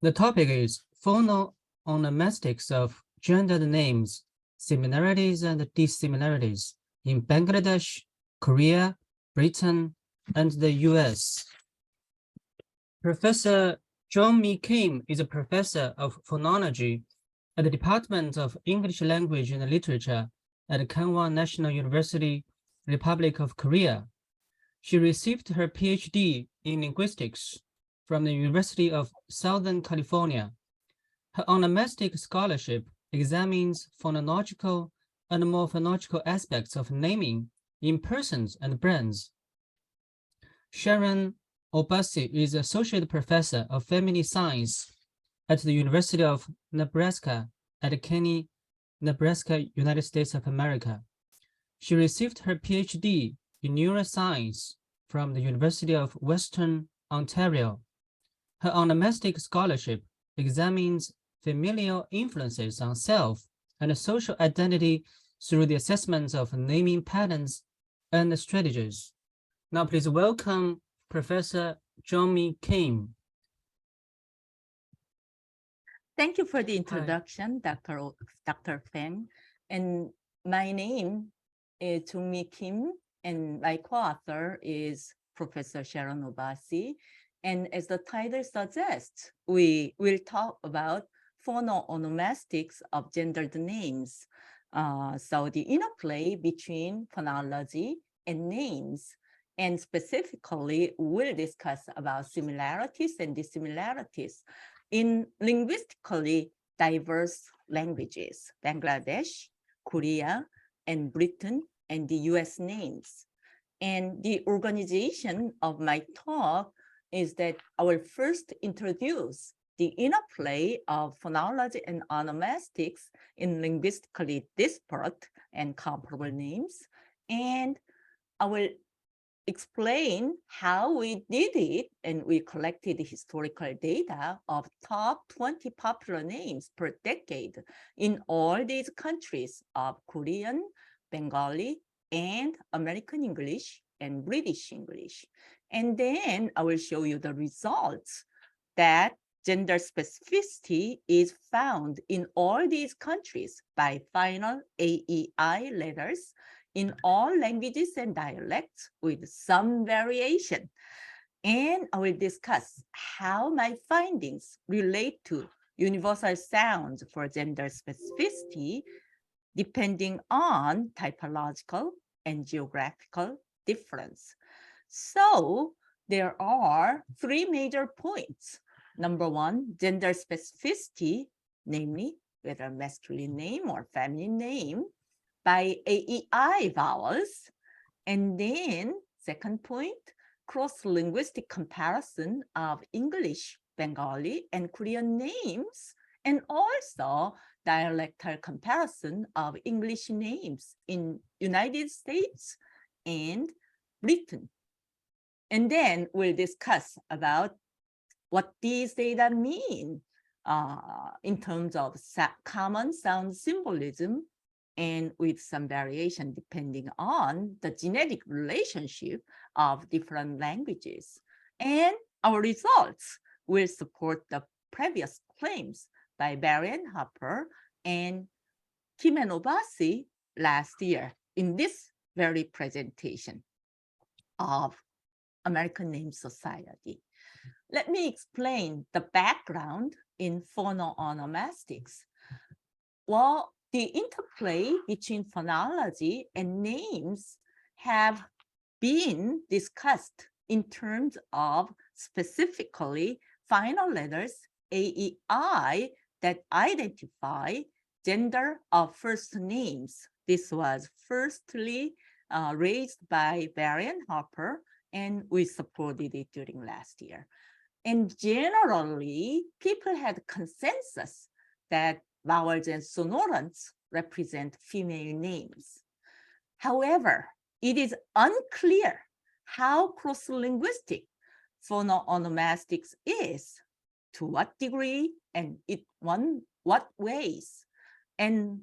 The topic is Phono-onomastics of gendered names, similarities and dissimilarities in Bangladesh, Korea, Britain, and the US. Professor Jong-mi Kim is a professor of phonology at the Department of English Language and Literature at Kangwon National University, Republic of Korea. She received her PhD in linguistics from the University of Southern California. Her onomastic scholarship examines phonological and morphological aspects of naming in persons and brands. Sharon Obasi is Associate Professor of Family Science at the University of Nebraska at Kearney, Nebraska, United States of America. She received her PhD in neuroscience from the University of Western Ontario. Her onomastic scholarship examines familial influences on self and social identity through the assessment of naming patterns and strategies. Now, please welcome Professor Jong-mi Kim. Thank you for the introduction, Dr. Feng. And my name is Jong-mi Kim, and my co-author is Professor Sharon Obasi. And as the title suggests, we will talk about phono-onomastics of gendered names. So the interplay between phonology and names. And specifically, we'll discuss about similarities and dissimilarities in linguistically diverse languages, Bangladesh, Korea, and Britain, and the US names. And the organization of my talk is that I will first introduce the interplay of phonology and onomastics in linguistically disparate and comparable names. And I will explain how we did it, and we collected historical data of top 20 popular names per decade in all these countries of Korean, Bengali, and American English and British English. And then I will show you the results that gender specificity is found in all these countries by final AEI letters in all languages and dialects with some variation. And I will discuss how my findings relate to universal sounds for gender specificity depending on typological and geographical difference. So there are three major points. Number one, gender specificity, namely whether masculine name or feminine name, by AEI vowels. And then second point, cross-linguistic comparison of English, Bengali, and Korean names, and also dialectal comparison of English names in United States and Britain. And then we'll discuss about what these data mean in terms of common sound symbolism, and with some variation depending on the genetic relationship of different languages. And our results will support the previous claims by Barry and Harper and Kim and Obasi last year in this very presentation of American Name Society. Let me explain the background in phono-onomastics. Well, the interplay between phonology and names have been discussed in terms of specifically final letters AEI that identify gender of first names. This was firstly raised by Barry and Harper, and we supported it during last year. And generally, people had consensus that vowels and sonorants represent female names. However, it is unclear how cross-linguistic phono-onomastics is, to what degree, and in what ways. And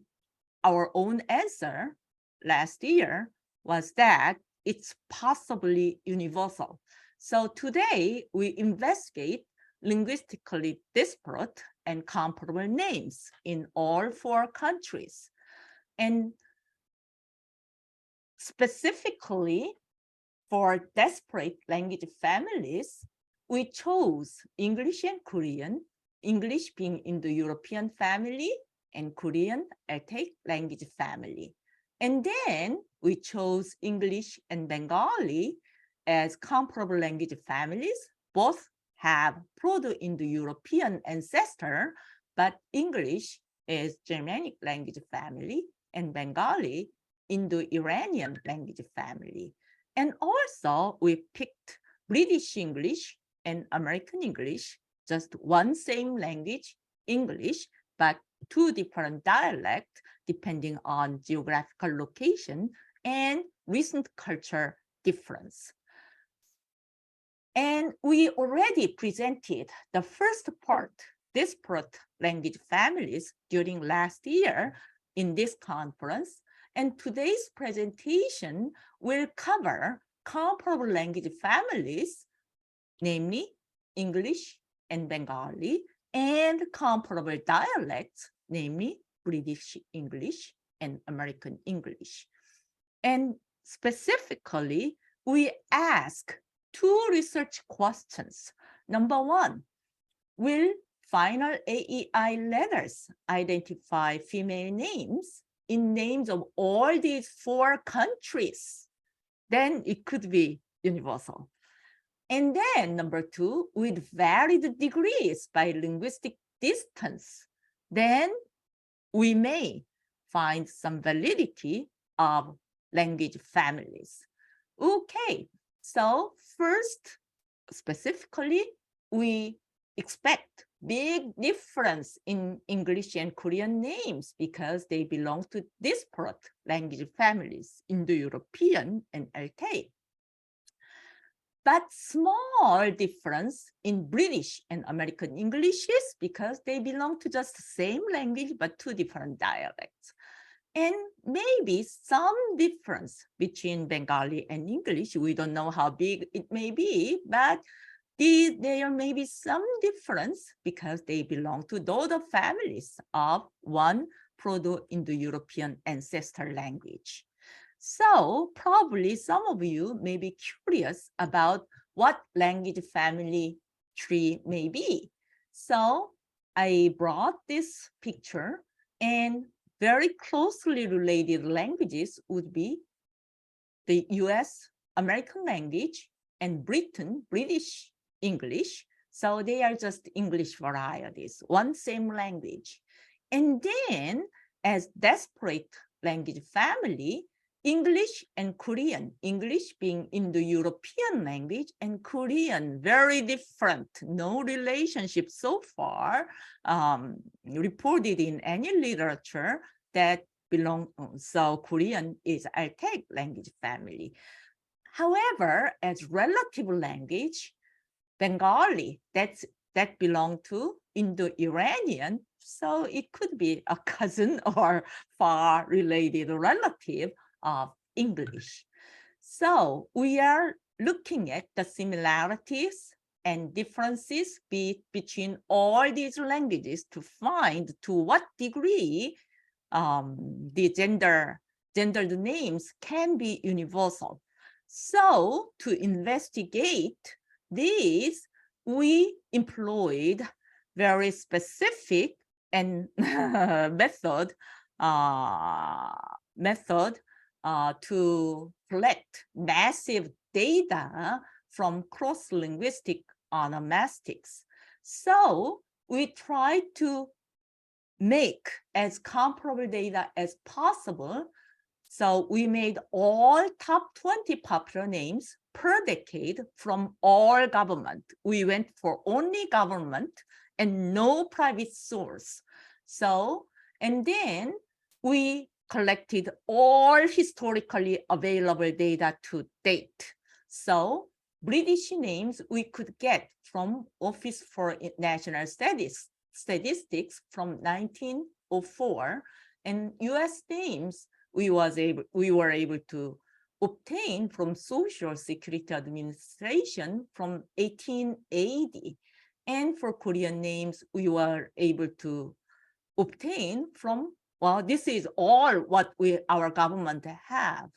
our own answer last year was that it's possibly universal. So today we investigate linguistically disparate and comparable names in all 4 countries. And specifically for disparate language families, we chose English and Korean, English being Indo-European family and Korean Altaic language family. And then we chose English and Bengali as comparable language families. Both have Proto-Indo-European ancestor, but English is Germanic language family and Bengali Indo-Iranian language family. And also we picked British English and American English, just one same language, English, but 2 different dialects depending on geographical location and recent culture difference. And we already presented the first part, disparate language families, during last year in this conference. And today's presentation will cover comparable language families, namely English and Bengali, and comparable dialects, namely British English and American English. And specifically, we ask 2 research questions. Number 1, will final AEI letters identify female names in names of all these 4 countries? Then it could be universal. And then number 2, with varied degrees by linguistic distance, then we may find some validity of language families. Okay, so first, specifically, we expect big difference in English and Korean names because they belong to disparate language families, Indo-European and Altaic. But small difference in British and American Englishes because they belong to just the same language, but 2 different dialects. And maybe some difference between Bengali and English. We don't know how big it may be, but there may be some difference because they belong to those families of one Proto-Indo-European ancestor language. So probably some of you may be curious about what language family tree may be. So I brought this picture, and very closely related languages would be the US American language and British English. So they are just English varieties, one same language. And then as disparate language family, English and Korean, English being Indo-European language and Korean, very different, no relationship so far reported in any literature that belong, so Korean is Altaic language family. However, as relative language, Bengali, that belong to Indo-Iranian, so it could be a cousin or far related relative of English. So we are looking at the similarities and differences between all these languages to find to what degree the gendered names can be universal. So to investigate these, we employed very specific and method to collect massive data from cross-linguistic onomastics. So we tried to make as comparable data as possible. So we made all top 20 popular names per decade from all government. We went for only government and no private source. So, and then we collected all historically available data to date. So British names we could get from Office for National Statistics from 1904, and US names we were able to obtain from Social Security Administration from 1880. And for Korean names, we were able to obtain from, well, this is all what our government have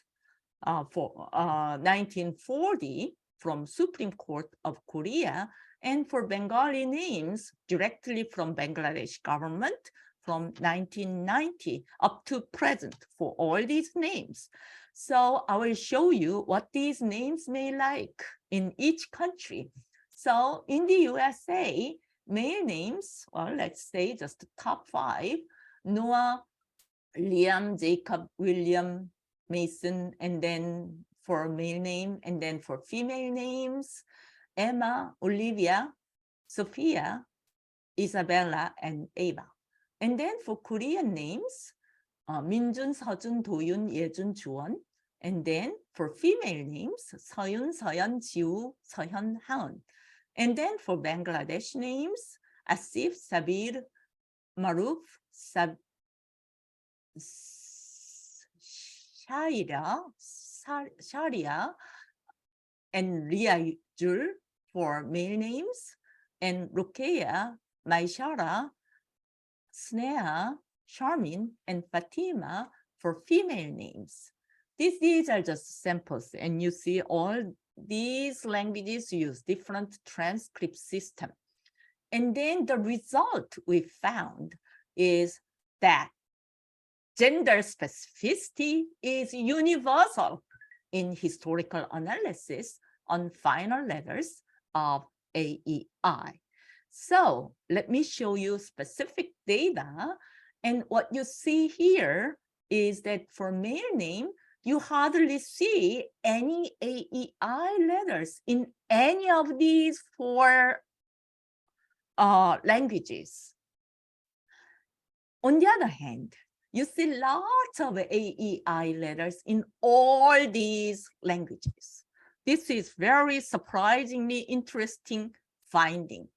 for 1940 from Supreme Court of Korea, and for Bengali names directly from Bangladesh government from 1990 up to present for all these names. So I will show you what these names may like in each country. So in the USA, male names, well, let's say just the top 5, Noah, Liam, Jacob, William, Mason, and then for male name, and then for female names, Emma, Olivia, Sophia, Isabella, and Ava. And then for Korean names, Minjun, Sejun, Doyun, Yejun, Juwon. And then for female names, Seoyun, Seoyeon, Jiwoo, Seohyun, Haeun. And then for Bangladesh names, Asif, Sabir, Maruf, Sharia, and Riayul for male names, and Rukeya, Maishara, Sneha, Charmin, and Fatima for female names. These are just samples, and you see all these languages use different transcript system. And then the result we found is that gender specificity is universal in historical analysis on final letters of AEI. So let me show you specific data. And what you see here is that for male name, you hardly see any AEI letters in any of these 4 languages. On the other hand, you see lots of AEI letters in all these languages. This is very surprisingly interesting finding.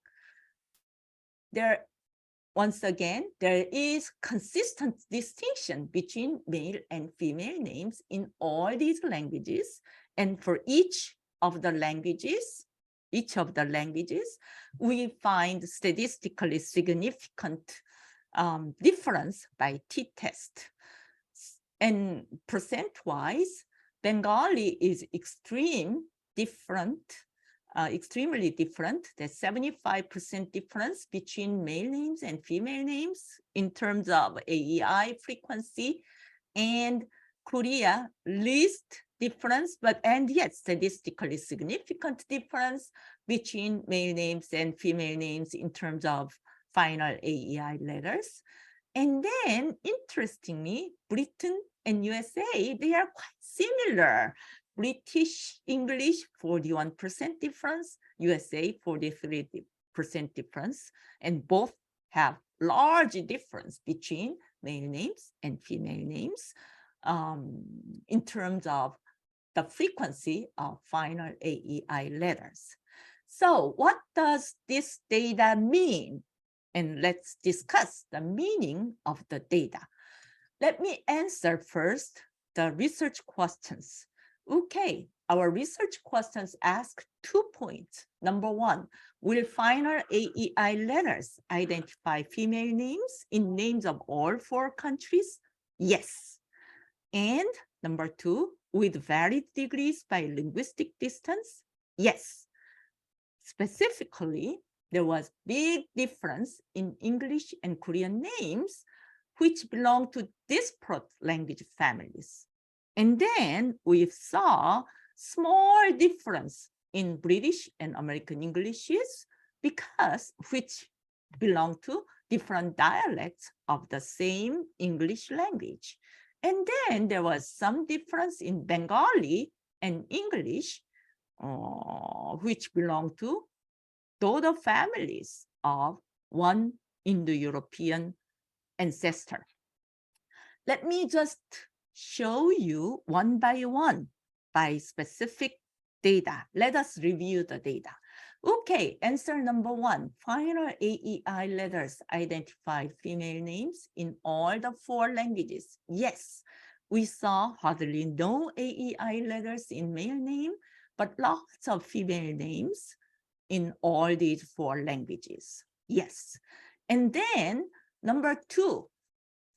Once again, there is consistent distinction between male and female names in all these languages. And for each of the languages, we find statistically significant difference by t-test. And percent-wise, Bengali is extremely different. There's 75% difference between male names and female names in terms of AEI frequency, and Korea least difference, and yet statistically significant difference between male names and female names in terms of final AEI letters. And then interestingly, Britain and USA, they are quite similar. British English, 41% difference, USA, 43% difference, and both have large difference between male names and female names in terms of the frequency of final AEI letters. So what does this data mean? And let's discuss the meaning of the data. Let me answer first the research questions. Okay, our research questions ask 2 points. Number 1, will final AEI letters identify female names in names of all 4 countries? Yes. And number 2, with varied degrees by linguistic distance? Yes. Specifically, there was big difference in English and Korean names, which belong to disparate language families. And then we saw small difference in British and American Englishes which belong to different dialects of the same English language. And then there was some difference in Bengali and English, which belong to daughter families of one Indo-European ancestor. Let me just show you one by one by specific data. Let us review the data. Okay, answer number 1, final AEI letters identify female names in all the 4 languages. Yes, we saw hardly no AEI letters in male name, but lots of female names in all these 4 languages. Yes. And then number 2,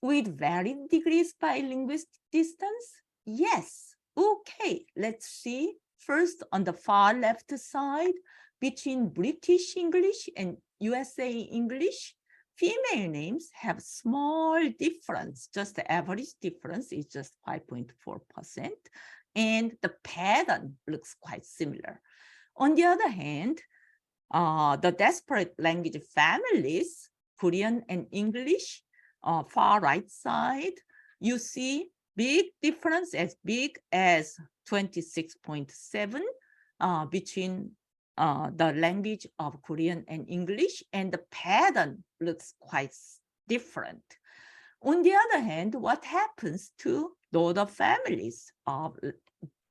with varying degrees by linguistic distance? Yes. Okay, let's see. First, on the far left side, between British English and USA English, female names have small difference, just the average difference is just 5.4%, and the pattern looks quite similar. On the other hand, the disparate language families, Korean and English, far right side, you see big difference as big as 26.7 between the language of Korean and English, and the pattern looks quite different. On the other hand, what happens to the other families of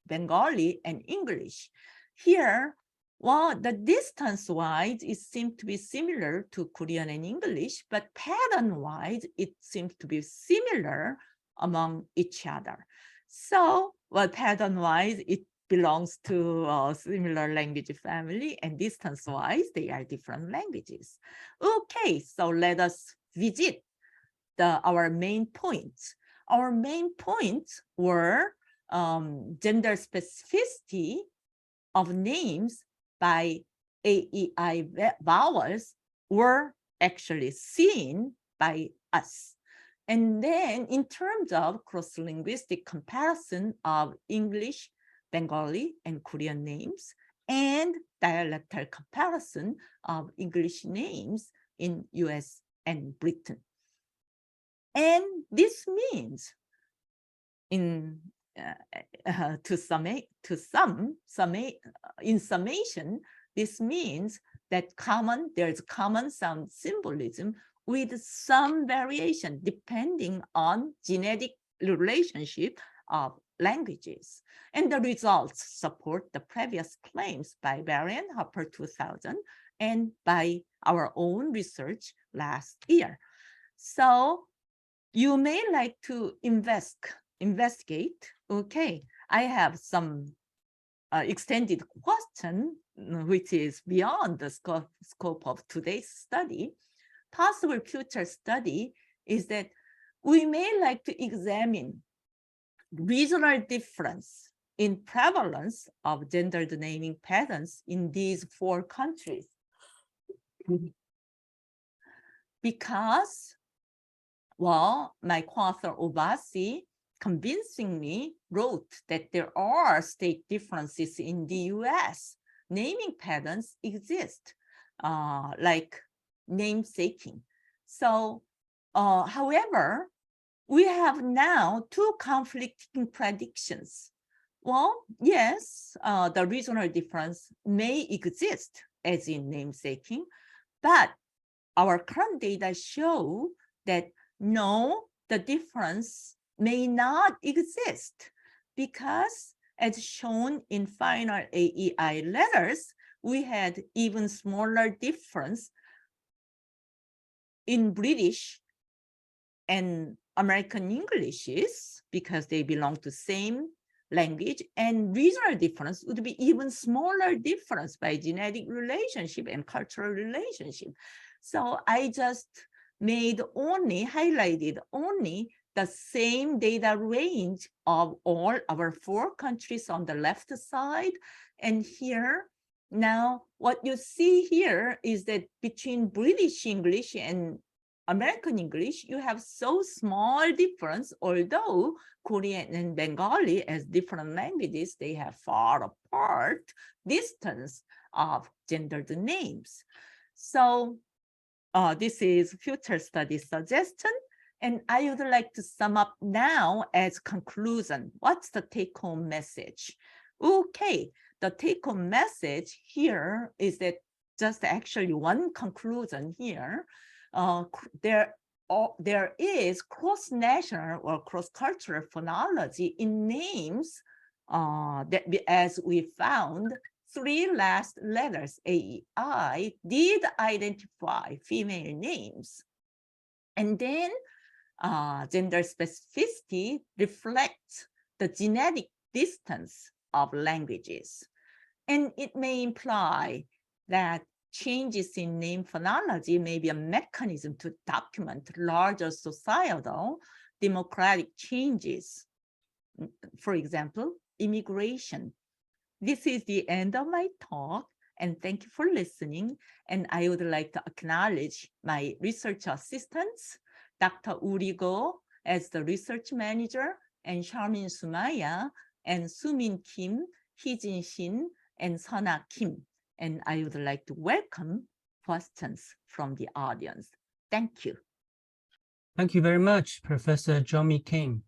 Bengali and English? Here, well, the distance-wise, it seems to be similar to Korean and English, but pattern-wise, it seems to be similar among each other. So, well, pattern-wise, it belongs to a similar language family, and distance-wise, they are different languages. Okay, so let us visit our main points. Our main points were gender specificity of names by AEI vowels were actually seen by us. And then in terms of cross-linguistic comparison of English, Bengali, and Korean names, and dialectal comparison of English names in US and Britain. And this means in summation, this means that there's common sound symbolism with some variation depending on genetic relationship of languages. And the results support the previous claims by Barry and Hopper 2000 and by our own research last year. So you may like to investigate. Okay, I have some extended question, which is beyond the scope of today's study. Possible future study is that we may like to examine regional difference in prevalence of gendered naming patterns in these 4 countries. Because, well, my co-author Obasi convincingly wrote that there are state differences in the US. Naming patterns exist, like namesaking. So, however, we have now 2 conflicting predictions. Well, yes, the regional difference may exist as in namesaking, but our current data show that no, the difference may not exist because, as shown in final AEI letters, we had even smaller difference in British and American Englishes because they belong to same language, and regional difference would be even smaller difference by genetic relationship and cultural relationship. So I just highlighted only the same data range of all our 4 countries on the left side. And here, now what you see here is that between British English and American English, you have so small difference, although Korean and Bengali as different languages, they have far apart distance of gendered names. So this is future study suggestion. And I would like to sum up now as conclusion. What's the take-home message? Okay, the take-home message here is that just actually one conclusion here. There is cross-national or cross-cultural phonology in names that as we found 3 last letters AEI did identify female names. And then gender specificity reflects the genetic distance of languages. And it may imply that changes in name phonology may be a mechanism to document larger societal democratic changes. For example, immigration. This is the end of my talk, and thank you for listening. And I would like to acknowledge my research assistants, Dr. Uri Go as the research manager, and Charmin Sumaya, and Sumin Kim, Hijin Shin, and Sana Kim. And I would like to welcome questions from the audience. Thank you. Thank you very much, Professor Jong-mi Kim.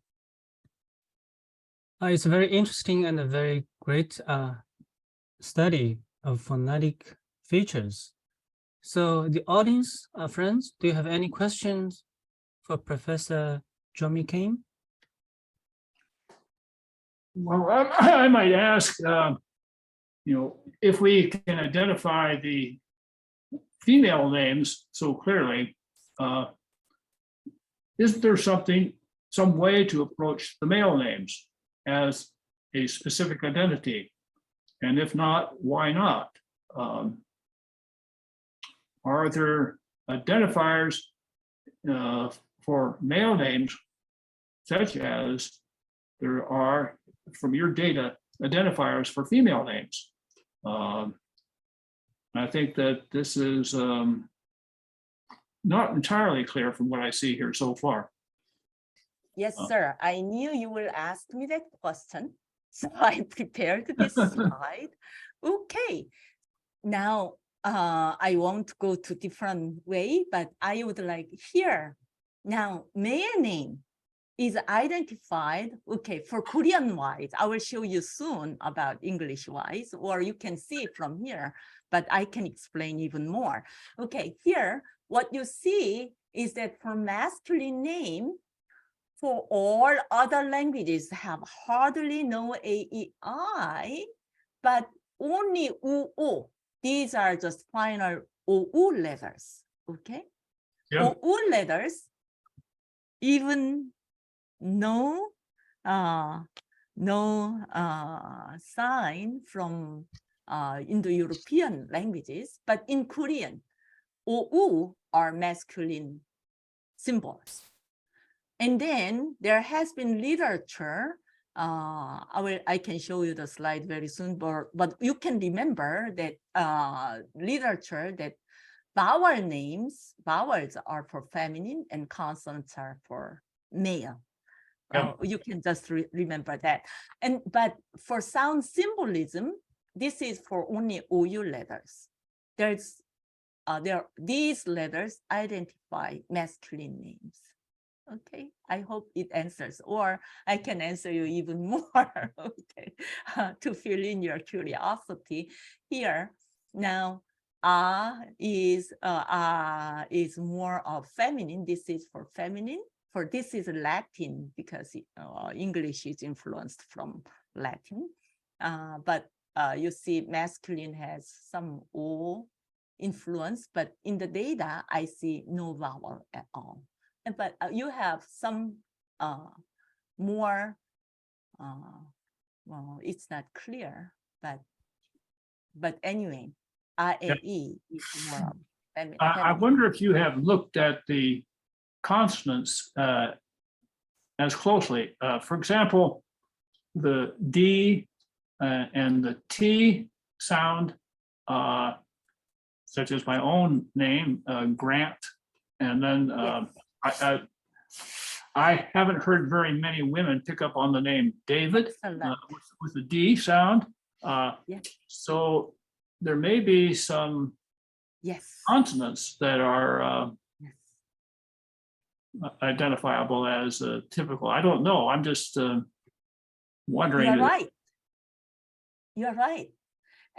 It's a very interesting and a very great study of phonetic features. So the audience, friends, do you have any questions for Professor Jong-mi Kim? Well, I might ask, if we can identify the female names so clearly, is there some way to approach the male names as a specific identity? And if not, why not? Are there identifiers for male names, such as there are, from your data, identifiers for female names? I think that this is not entirely clear from what I see here so far. Yes, sir. I knew you will ask me that question, so I prepared this slide. Okay. Now, I won't go to different way, but I would like here. Now, male name is identified, okay, for Korean wise. I will show you soon about English wise, or you can see it from here, but I can explain even more. Okay, here, what you see is that for masculine name, for all other languages have hardly no AEI, but only UO. These are just final OU letters, okay? Yeah. OU letters, even no sign from Indo-European languages, but in Korean, OU are masculine symbols. And then there has been literature. I can show you the slide very soon, but you can remember that literature that vowels are for feminine and consonants are for male. Yeah. You can just remember that. But for sound symbolism, this is for only OU letters. These letters identify masculine names. Okay, I hope it answers, or I can answer you even more, okay, to fill in your curiosity here. Now, is more of feminine. This is for feminine. For this is Latin because English is influenced from Latin. But you see masculine has some O influence, but in the data, I see no vowel at all. But you have some more, well, it's not clear, but anyway, IAE is more feminine. I wonder if you have looked at the consonants as closely. For example, the D and the T sound, such as my own name, Grant, and then Yes. I haven't heard very many women pick up on the name David with the D sound. Yes. So there may be some Yes. consonants that are Yes. identifiable as typical. I don't know. I'm just wondering. You're right. You're right.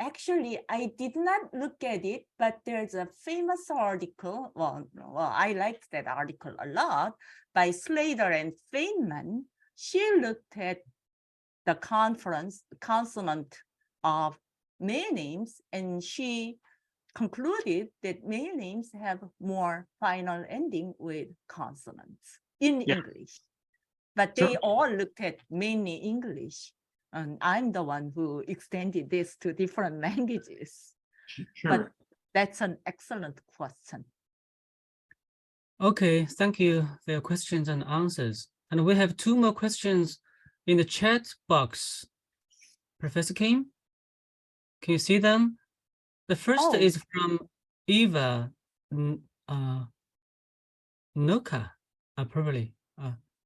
Actually, I did not look at it, but there's a famous article. Well, I liked that article a lot by Slater and Feynman. She looked at the consonant of male names, and she concluded that male names have more final ending with consonants in English. But they all looked at mainly English. And I'm the one who extended this to different languages. Sure. That's an excellent question. Okay, thank you for your questions and answers. And we have two more questions in the chat box. Professor Kim, can you see them? The first Oh. is from Eva Noka, probably.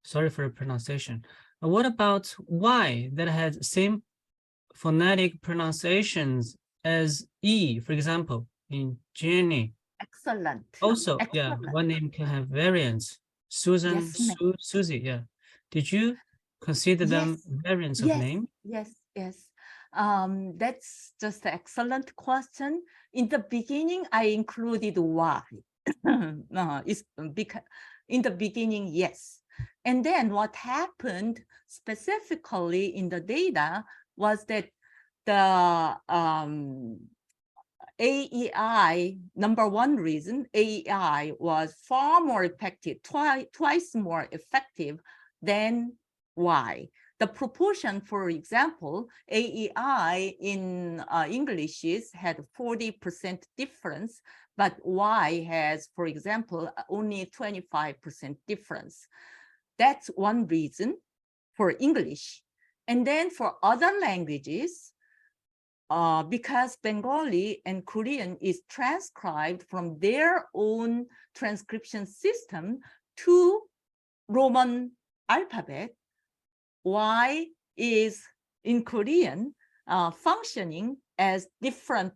Sorry for the pronunciation. What about Y that has same phonetic pronunciations as E, for example, in Jenny? Excellent. Also, yeah, Excellent. one name can have variants. Susan, Yes, ma'am. Susie, yeah. Did you consider them Yes. variants of name? Yes. That's just an excellent question. In the beginning, I included Y. It's because in the beginning, yes. And then what happened specifically in the data was that the AEI, number one reason, AEI was far more effective, twice more effective than Y. The proportion, for example, AEI in English had 40% difference, but Y has, for example, only 25% difference. That's one reason for English. And then for other languages, because Bengali and Korean is transcribed from their own transcription system to Roman alphabet, Y is in Korean functioning as different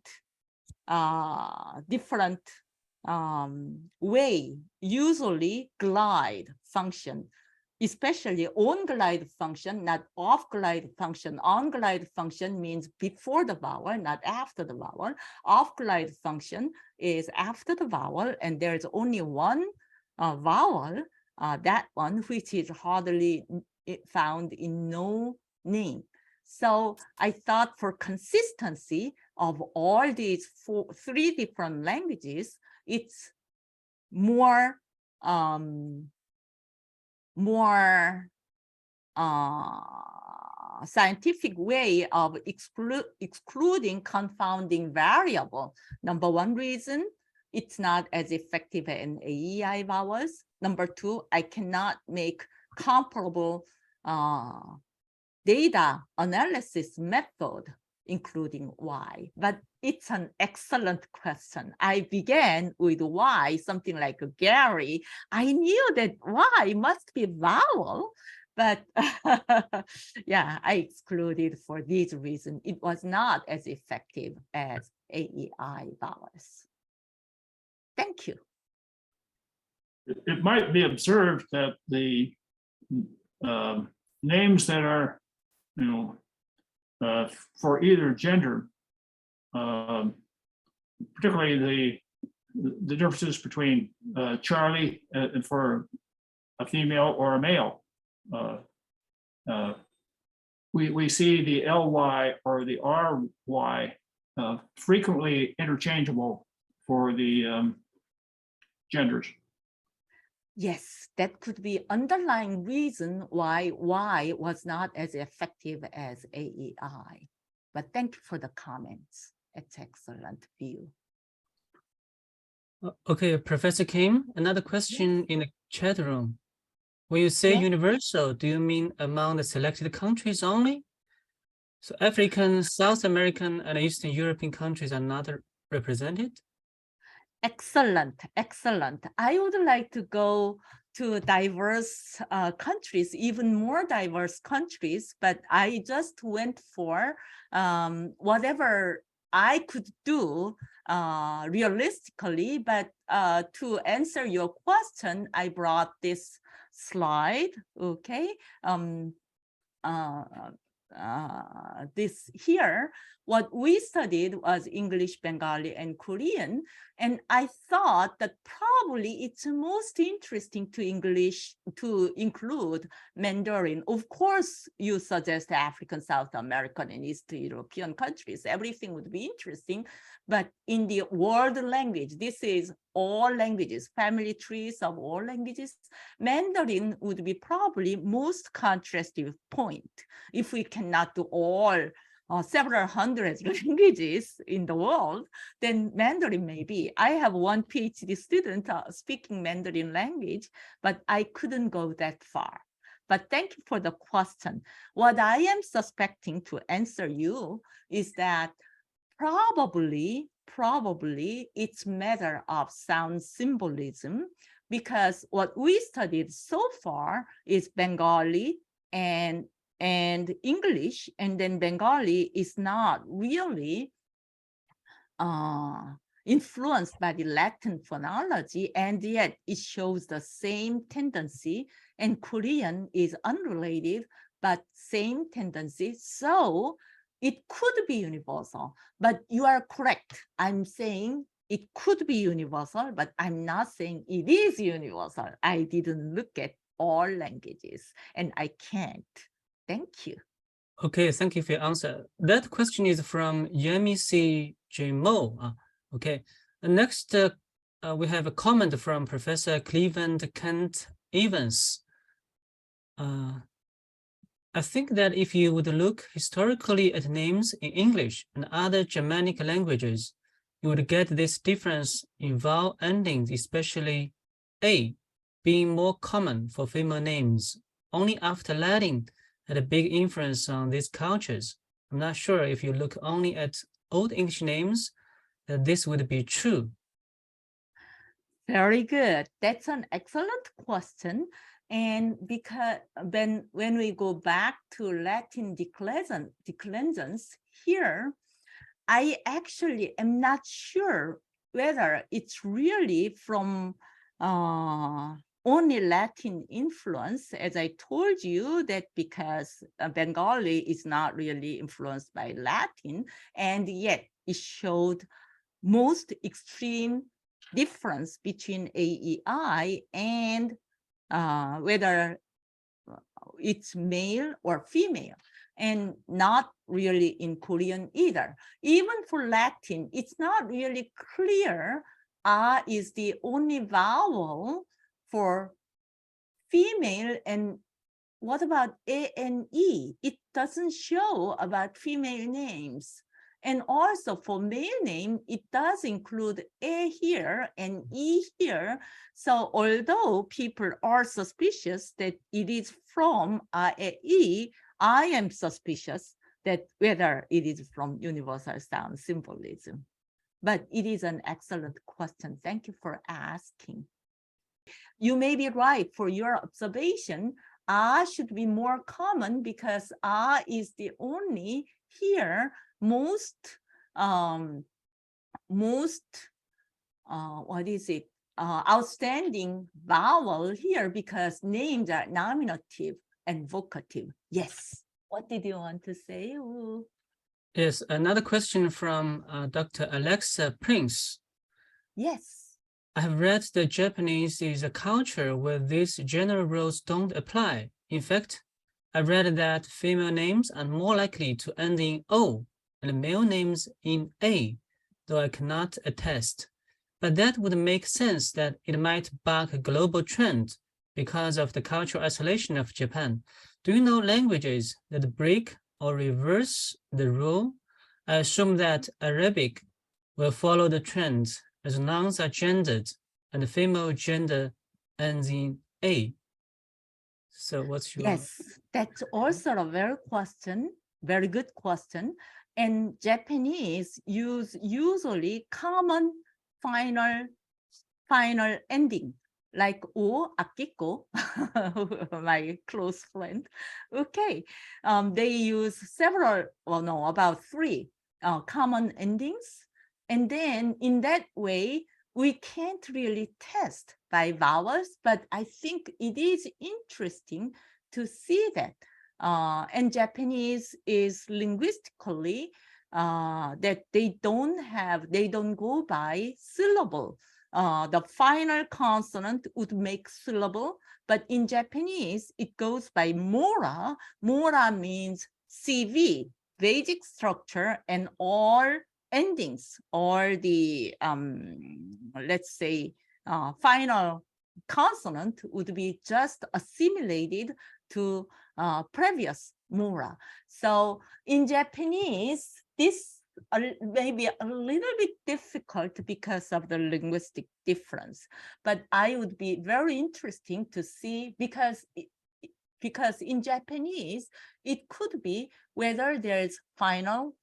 way, usually glide function, especially on glide function, not off glide function. On glide function means before the vowel, not after the vowel. Off glide function is after the vowel, and there's only one vowel, that one, which is hardly found in no name. So I thought for consistency of all these three different languages, it's more scientific way of excluding confounding variable. Number one reason, it's not as effective in AEI vowels. Number two, I cannot make comparable data analysis method, including Y. But it's an excellent question. I began with Y, something like Gary. I knew that Y must be vowel, but yeah, I excluded for this reason. It was not as effective as AEI vowels. Thank you. It might be observed that the names that are, for either gender, particularly the differences between Charlie and for a female or a male. We see the LY or the RY frequently interchangeable for the genders. Yes, that could be underlying reason why Y was not as effective as AEI. But thank you for the comments. It's excellent view. Okay, Professor Kim, another question in the chat room. When you say universal, do you mean among the selected countries only? So African, South American, and Eastern European countries are not represented? Excellent, excellent. I would like to go to diverse countries, even more diverse countries, but I just went for whatever I could do realistically. But to answer your question, I brought this slide, okay? This here, what we studied was English, Bengali, and Korean. And I thought that probably it's most interesting to include Mandarin. Of course, you suggest African, South American, and East European countries. Everything would be interesting. But in the world language, this is all languages, family trees of all languages. Mandarin would be probably most contrastive point. If we cannot do all several hundred languages in the world, then Mandarin may be. I have one PhD student speaking Mandarin language, but I couldn't go that far. But thank you for the question. What I am suspecting, to answer you, is that probably it's matter of sound symbolism, because what we studied so far is Bengali and English, and then Bengali is not really influenced by the Latin phonology, and yet it shows the same tendency, and Korean is unrelated, but same tendency. So it could be universal, but you are correct. I'm saying it could be universal, but I'm not saying it is universal. I didn't look at all languages, and I can't. Thank you. Okay, thank you for your answer. That question is from Yemi C. J. Mo. Okay, next we have a comment from Professor Cleveland Kent Evans. I think that if you would look historically at names in English and other Germanic languages, you would get this difference in vowel endings, especially A being more common for female names. Only after Latin had a big influence on these cultures. I'm not sure if you look only at Old English names that this would be true. Very good. That's an excellent question. And because when we go back to Latin declensions here, I actually am not sure whether it's really from only Latin influence, as I told you, that because Bengali is not really influenced by Latin, and yet it showed most extreme difference between AEI and whether it's male or female, and not really in Korean either. Even for Latin, it's not really clear is the only vowel for female, and what about A and E? It doesn't show about female names. And also for male name, it does include A here and E here. So although people are suspicious that it is from E, I am suspicious that whether it is from universal sound symbolism. But it is an excellent question. Thank you for asking. You may be right for your observation. Should be more common because is the only here most outstanding vowel here, because names are nominative and vocative. Yes. What did you want to say? Ooh. Yes, another question from Dr. Alexa Prince. Yes. I have read that Japanese is a culture where these general rules don't apply. In fact, I read that female names are more likely to end in O and male names in A, though I cannot attest. But that would make sense that it might buck a global trend because of the cultural isolation of Japan. Do you know languages that break or reverse the rule? I assume that Arabic will follow the trend, as nouns are gendered and the female gender ends in A. So what's your... Yes, that's also a very good question. And Japanese use usually common final ending, like O, akiko, my close friend. Okay, they use about 3 common endings. And then in that way, we can't really test by vowels, but I think it is interesting to see that. And Japanese is linguistically that they don't go by syllable. The final consonant would make syllable, but in Japanese, it goes by mora. Mora means CV, basic structure, and all endings, or the, let's say, final consonant would be just assimilated to previous mora. So in Japanese, this may be a little bit difficult because of the linguistic difference, but I would be very interesting to see because in Japanese, it could be whether there's final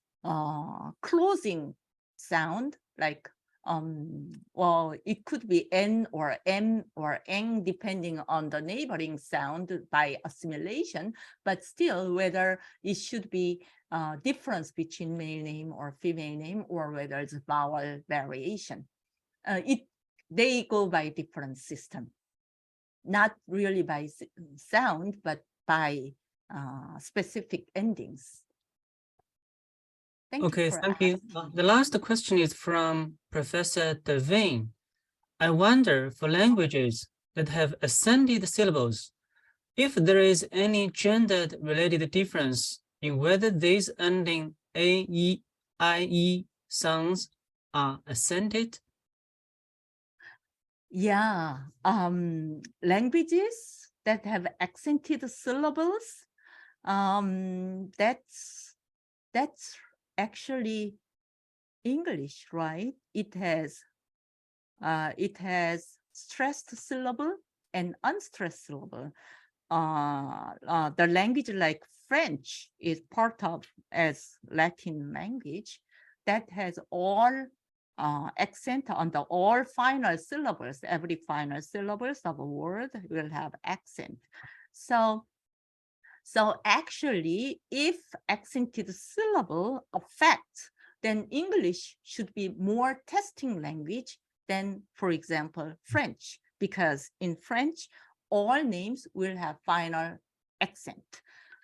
closing sound, like well, it could be N or M or N depending on the neighboring sound by assimilation, but still whether it should be difference between male name or female name, or whether it's vowel variation. They go by different system, not really by sound, but by specific endings. Thank Okay, you for thank you. asking. The last question is from Professor Devane. I wonder, for languages that have ascended syllables, if there is any gendered related difference in whether these ending A, E, I, E sounds are accented. Yeah, languages that have accented syllables, that's actually English, right? It has stressed syllable and unstressed syllable. The language like French is part of as Latin language that has all accent on the all final syllables. Every final syllables of a word will have accent. So actually, if accented syllable affect, then English should be more testing language than, for example, French, because in French, all names will have final accent.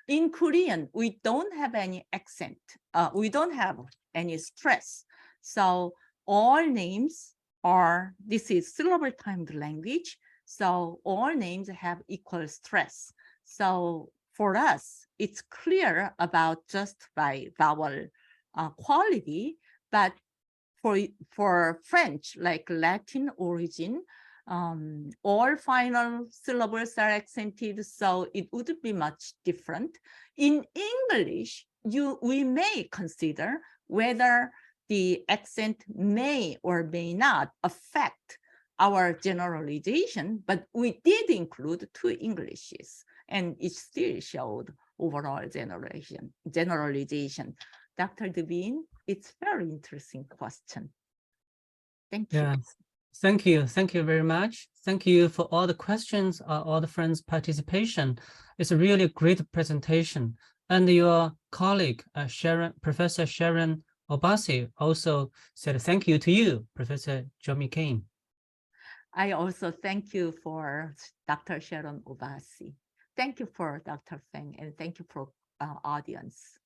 In Korean, we don't have any accent. We don't have any stress. So all names are, this is syllable timed language. So all names have equal stress. So for us, it's clear about just by vowel quality, but for French, like Latin origin, all final syllables are accented, so it would be much different. In English, we may consider whether the accent may or may not affect our generalization, but we did include two Englishes, and it still showed overall generalization. Dr. Devine, it's very interesting question. Thank you. Yeah, thank you. Thank you very much. Thank you for all the questions, all the friends' participation. It's a really great presentation. And your colleague, Professor Sharon Obasi, also said thank you to you, Professor Jong-mi. I also thank you for Dr. Sharon Obasi. Thank you for Dr. Feng, and thank you for audience.